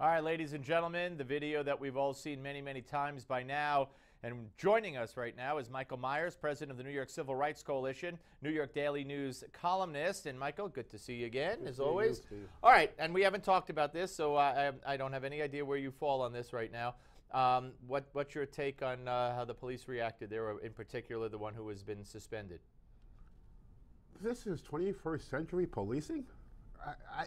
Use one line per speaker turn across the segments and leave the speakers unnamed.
All right, ladies and gentlemen, the video that we've all seen many, many times by now. And joining us right now is Michael Myers, president of the New York Civil Rights Coalition, New York Daily News columnist. And Michael, good to see you again, as always. All right, and we haven't talked about this, so I don't have any idea where you fall on this right now. What's your take on how the police reacted there, in particular the one who has been suspended?
This is 21st century policing?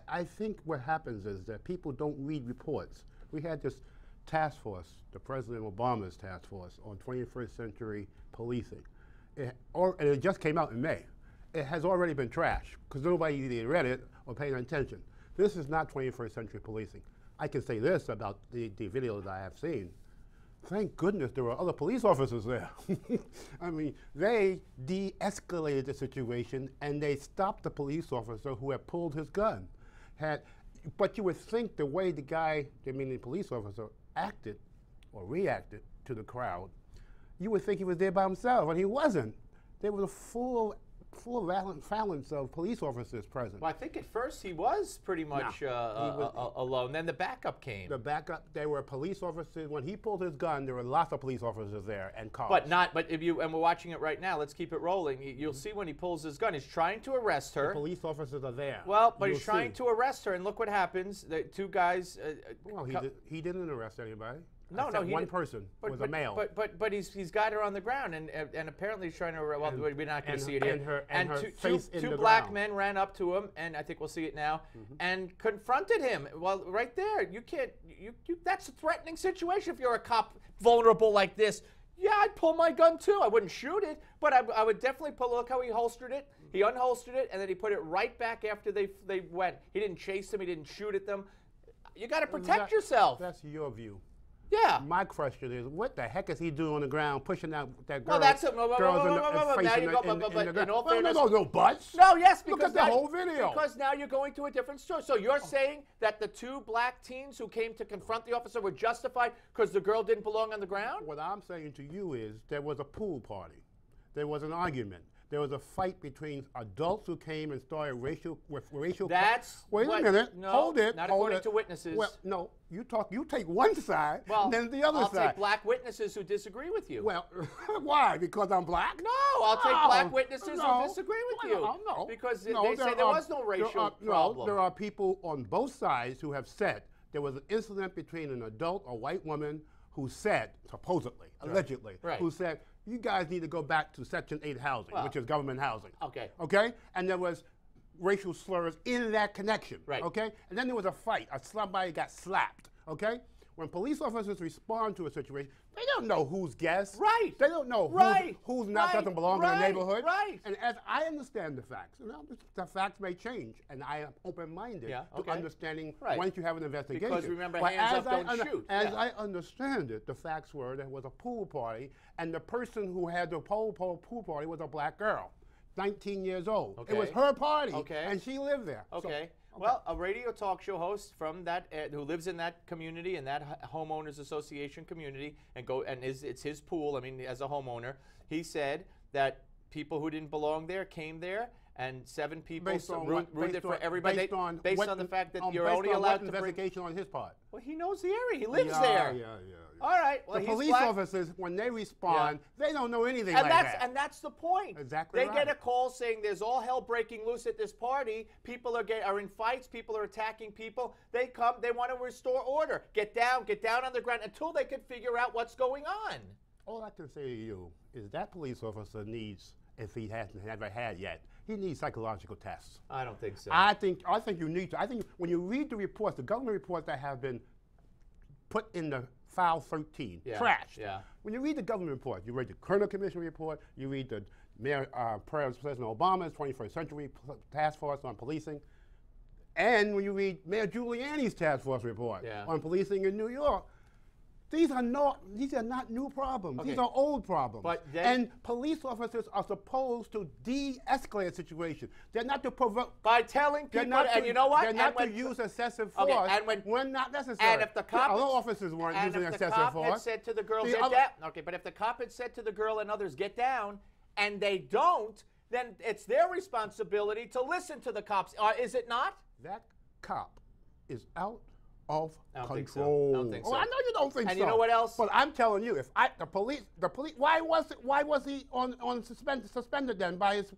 I think what happens is that people don't read reports. We had this task force, the President Obama's task force on 21st century policing. And it just came out in May. It has already been trashed because nobody either read it or paid attention. This is not 21st century policing. I can say this about the video that I have seen. Thank goodness there were other police officers there. I mean, they de-escalated the situation and they stopped the police officer who had pulled his gun. But you would think the way the guy, the police officer, acted or reacted to the crowd, you would think he was there by himself, and he wasn't. There was a full phalanx of police officers present.
Well, I think at first he was pretty much alone. Then the backup came.
The backup, there were police officers. When he pulled his gun, there were lots of police officers there and cars.
But if you, and we're watching it right now, let's keep it rolling. You'll see when he pulls his gun, he's trying to arrest her.
The police officers are there.
Well, but he's trying to arrest her, and look what happens. The two guys.
Well, he didn't arrest anybody.
No,
one person was a male.
But he's got her on the ground, and apparently he's trying to. Well, we're not going to see it here.
And
two black men ran up to him, and I think we'll see it now, and confronted him. Well, right there, you can't. That's a threatening situation if you're a cop vulnerable like this. Yeah, I'd pull my gun too. I wouldn't shoot it, but I would definitely pull. Look how he holstered it. He unholstered it, and then he put it right back after they went. He didn't chase them. He didn't shoot at them. You got to protect yourself.
That's your view.
Yeah.
My question is, what the heck is he doing on the ground, pushing that girl?
Well, that's it. No,
buts.
No, yes, because
look at the whole video.
Because now you're going to a different story. So you're saying that the two black teens who came to confront the officer were justified because the girl didn't belong on the ground?
What I'm saying to you is there was a pool party. There was an argument. There was a fight between adults who came and started racial.
That's
wait a minute.
No,
hold it.
Not
hold
according
it.
to witnesses.
Well, no. You take one side, and then the other side.
I'll take black witnesses who disagree with you.
Well, why? Because I'm black?
No, I'll take black witnesses who disagree with you.
No,
because they say there was no racial problem.
No, there are people on both sides who have said there was an incident between an adult, a white woman, who said, supposedly, allegedly, who said, you guys need to go back to Section 8 housing, which is government housing.
Okay.
Okay? And there was racial slurs in that connection.
Right.
Okay? And then there was a fight. Somebody got slapped. Okay? When police officers respond to a situation, they don't know who's guest.
Right.
They don't know who's not doesn't belong in the neighborhood.
Right.
And as I understand the facts, the facts may change, and I am open-minded to understanding once you have an investigation.
Because remember, hands up, don't shoot.
As I understand it, the facts were there was a pool party, and the person who had the pool party was a black girl, 19 years old.
Okay.
It was her party, and she lived there.
Okay. Well, a radio talk show host from that who lives in that community, in that homeowners association community, it's his pool. I mean, as a homeowner, he said that people who didn't belong there came there, and 7 people ruined it for everybody. Based on the fact that you're only allowed to
investigation on his part.
Well, he knows the area. He lives there.
Yeah.
All right. Well,
the police officers, when they respond, they don't know anything like that.
And that's the point.
Exactly.
They get a call saying there's all hell breaking loose at this party. People are in fights. People are attacking people. They come. They want to restore order. Get down on the ground until they can figure out what's going on.
All I can say to you is that police officer needs, if he hasn't ever had yet, he needs psychological tests.
I don't think so.
I think you need to. I think when you read the reports, the government reports that have been put in the file 13, trashed.
Yeah.
When you read the government report, you read the Kerner Commission report, you read the President Obama's 21st Century Task Force on Policing, and when you read Mayor Giuliani's task force report on policing in New York, these are not new problems. Okay. These are old problems. And police officers are supposed to de-escalate a situation. They're not to provoke.
By telling people, and you know what?
They're not to use excessive force when not necessary.
And if the cop,
other officers weren't using excessive force.
Had said to the girl, get down. Okay, but if the cop had said to the girl and others, get down, and they don't, then it's their responsibility to listen to the cops. Is it not?
That cop is out of
I don't think so.
control.
I don't think so.
Oh, I know you don't think so.
And you know what else?
But I'm telling you, if the police, why was he on suspended then by his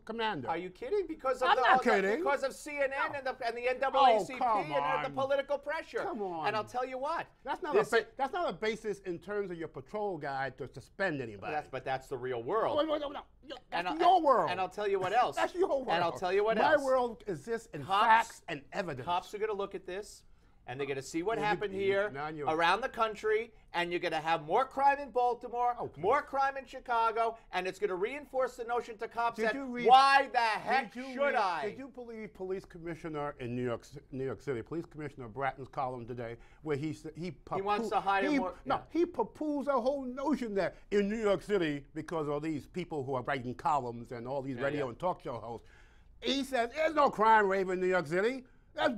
commander?
Are you kidding? Because of
I'm not kidding.
Because of CNN and the NAACP
Oh, come
and the
on.
political pressure.
Come on.
And I'll tell you what.
That's not that's not a basis in terms of your patrol guide to suspend anybody.
But that's the real world.
No. That's
And
your world.
And I'll tell you what else.
That's your world.
And I'll tell you what
My
else.
world exists in
Cops-
facts and evidence.
Cops are going to look at this, and they're going to see what
Yeah,
happened
you-
here
now you're-
around the country, and you're going to have more crime in Baltimore,
Okay.
more crime in Chicago, and it's going to reinforce the notion to cops
Did
that
you read-
why the heck
Did you
should
read-
I?
Did you believe Police Commissioner in New York City, Police Commissioner Bratton's column today, where he
wants to hire more-
No,
yeah.
he proposed a whole notion that in New York City, because of these people who are writing columns and all these radio
yeah.
and talk show hosts, he says there's no crime rate in New York City. That's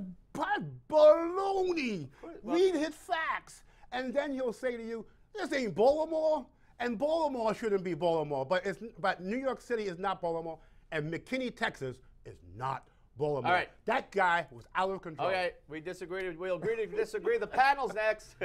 baloney. Read his facts, and then he'll say to you, "This ain't Baltimore." And Baltimore shouldn't be Baltimore, but New York City is not Baltimore, and McKinney, Texas is not Baltimore.
All right.
That guy was out of control.
Okay, we disagree. We'll agree to disagree. The panel's next.